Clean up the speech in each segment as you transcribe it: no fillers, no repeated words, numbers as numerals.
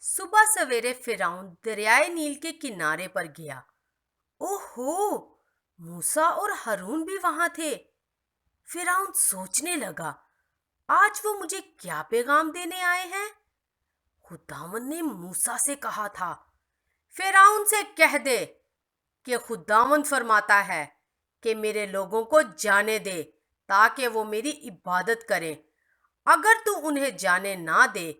صبح سویرے فرعون دریائے نیل کے کنارے پر گیا۔ اوہو، موسیٰ اور ہارون بھی وہاں تھے۔ فرعون سوچنے لگا، آج وہ مجھے کیا پیغام دینے آئے ہیں؟ خداوند نے موسیٰ سے کہا تھا، فرعون سے کہہ دے کہ خداوند فرماتا ہے کہ میرے لوگوں کو جانے دے تاکہ وہ میری عبادت کریں۔ اگر تو انہیں جانے نہ دے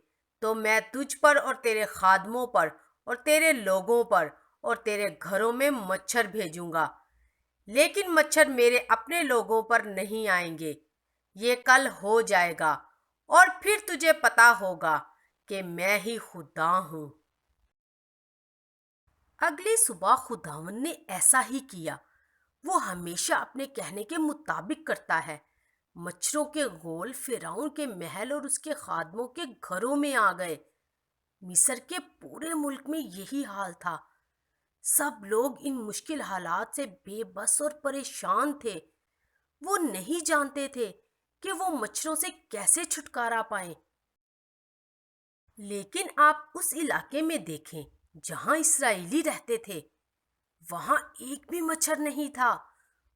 تو میں تجھ پر اور تیرے خادموں پر اور تیرے لوگوں پر اور تیرے گھروں میں مچھر بھیجوں گا، لیکن مچھر میرے اپنے لوگوں پر نہیں آئیں گے۔ یہ کل ہو جائے گا اور پھر تجھے پتا ہوگا کہ میں ہی خدا ہوں۔ اگلی صبح خداوند نے ایسا ہی کیا۔ وہ ہمیشہ اپنے کہنے کے مطابق کرتا ہے۔ مچھروں کے غول فرعون کے محل اور اس کے خادموں کے گھروں میں آ گئے۔ مصر کے پورے ملک میں یہی حال تھا۔ سب لوگ ان مشکل حالات سے بے بس اور پریشان تھے۔ وہ نہیں جانتے تھے کہ وہ مچھروں سے کیسے چھٹکارا پائیں۔ لیکن آپ اس علاقے میں دیکھیں جہاں اسرائیلی رہتے تھے، وہاں ایک بھی مچھر نہیں تھا۔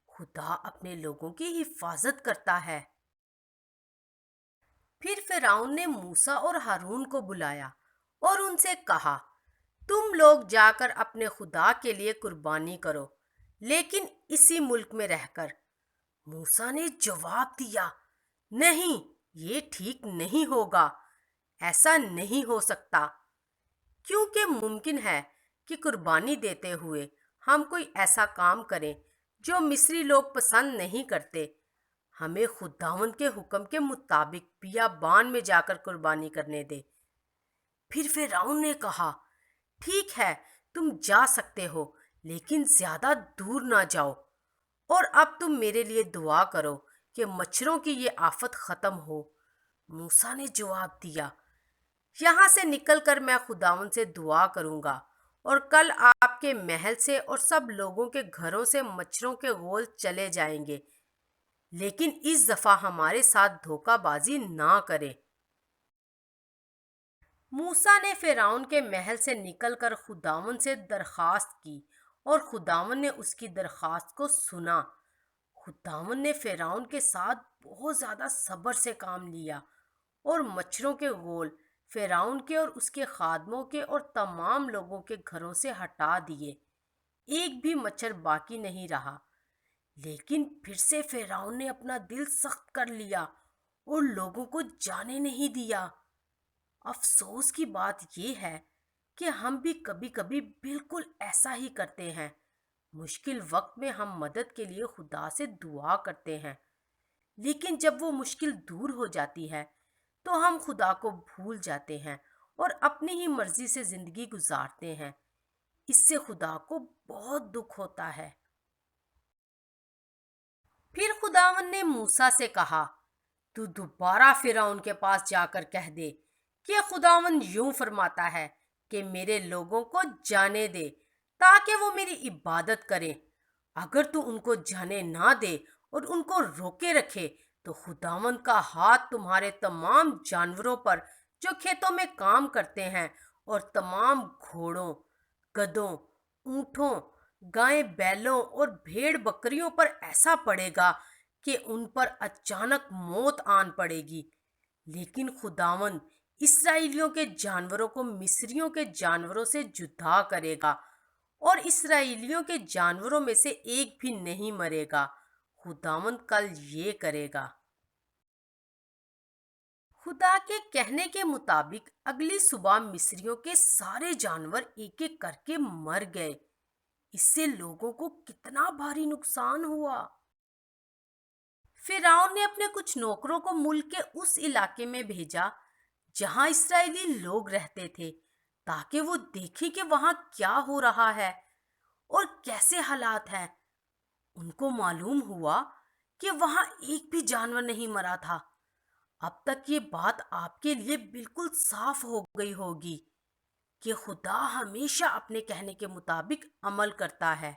خدا اپنے لوگوں کی حفاظت کرتا ہے۔ پھر فرعون نے موسیٰ اور ہارون کو بلایا اور ان سے کہا، تم لوگ جا کر اپنے خدا کے لیے قربانی کرو، لیکن اسی ملک میں رہ کر۔ موسیٰ نے جواب دیا، نہیں، یہ ٹھیک نہیں ہوگا، ایسا نہیں ہو سکتا، کیونکہ ممکن ہے کہ قربانی دیتے ہوئے ہم کوئی ایسا کام کریں جو مصری لوگ پسند نہیں کرتے۔ ہمیں خداوند کے حکم کے مطابق بیابان میں جا کر قربانی کرنے دے۔ پھر فرعون نے کہا، ٹھیک ہے، تم جا سکتے ہو، لیکن زیادہ دور نہ جاؤ، اور اب تم میرے لیے دعا کرو کہ مچھروں کی یہ آفت ختم ہو۔ موسیٰ نے جواب دیا، یہاں سے نکل کر میں خداوند سے دعا کروں گا، اور کل آپ کے محل سے اور سب لوگوں کے گھروں سے مچھروں کے غول چلے جائیں گے، لیکن اس دفعہ ہمارے ساتھ دھوکہ بازی نہ کرے۔ موسیٰ نے فرعون کے محل سے نکل کر خداوند سے درخواست کی، اور خداوند نے اس کی درخواست کو سنا۔ خداوند نے فرعون کے ساتھ بہت زیادہ صبر سے کام لیا، اور مچھروں کے غول فرعون کے اور اس کے خادموں کے اور تمام لوگوں کے گھروں سے ہٹا دیے۔ ایک بھی مچھر باقی نہیں رہا۔ لیکن پھر سے فرعون نے اپنا دل سخت کر لیا اور لوگوں کو جانے نہیں دیا۔ افسوس کی بات یہ ہے کہ ہم بھی کبھی کبھی بالکل ایسا ہی کرتے ہیں۔ مشکل وقت میں ہم مدد کے لیے خدا سے دعا کرتے ہیں، لیکن جب وہ مشکل دور ہو جاتی ہے تو ہم خدا کو بھول جاتے ہیں اور اپنی ہی مرضی سے زندگی گزارتے ہیں۔ اس سے خدا کو بہت دکھ ہوتا ہے۔ پھر خداوند نے موسیٰ سے کہا، تو دوبارہ فرعون کے پاس جا کر کہہ دے کہ خداوند یوں فرماتا ہے کہ میرے لوگوں کو جانے دے تاکہ وہ میری عبادت کریں۔ اگر تو ان کو جانے نہ دے اور ان کو روکے رکھے تو خداوند کا ہاتھ تمہارے تمام جانوروں پر جو کھیتوں میں کام کرتے ہیں اور تمام گھوڑوں، گدھوں، اونٹوں، گائے بیلوں اور بھیڑ بکریوں پر ایسا پڑے گا کہ ان پر اچانک موت آن پڑے گی۔ لیکن خداوند اسرائیلیوں کے جانوروں کو مصریوں کے جانوروں سے جدا کرے گا، اور اسرائیلیوں کے جانوروں میں سے ایک بھی نہیں مرے گا۔ خداوند کل یہ کرے گا۔ خدا کے کہنے کے مطابق اگلی صبح مصریوں کے سارے جانور ایک ایک کر کے مر گئے۔ اس سے لوگوں کو کتنا بھاری نقصان ہوا۔ فرعون نے اپنے کچھ نوکروں کو ملک کے اس علاقے میں بھیجا جہاں اسرائیلی لوگ رہتے تھے، تاکہ وہ دیکھیں کہ وہاں کیا ہو رہا ہے اور کیسے حالات ہیں۔ ان کو معلوم ہوا کہ وہاں ایک بھی جانور نہیں مرا تھا۔ اب تک یہ بات آپ کے لیے بالکل صاف ہو گئی ہوگی کہ خدا ہمیشہ اپنے کہنے کے مطابق عمل کرتا ہے۔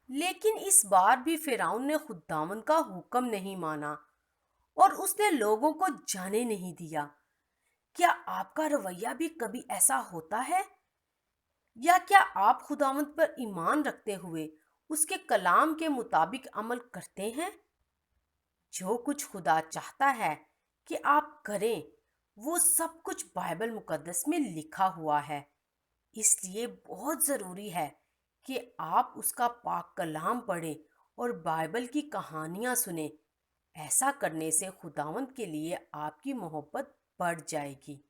لیکن اس بار بھی فرعون نے خداوند کا حکم نہیں مانا اور اس نے لوگوں کو جانے نہیں دیا۔ کیا آپ کا رویہ بھی کبھی ایسا ہوتا ہے؟ یا کیا آپ خداوند پر ایمان رکھتے ہوئے اس کے کلام کے مطابق عمل کرتے ہیں؟ جو کچھ خدا چاہتا ہے کہ آپ کریں وہ سب کچھ بائبل مقدس میں لکھا ہوا ہے۔ اس لیے بہت ضروری ہے کہ آپ اس کا پاک کلام پڑھیں اور بائبل کی کہانیاں سنیں۔ ایسا کرنے سے خداوند کے لیے آپ کی محبت بڑھ جائے گی۔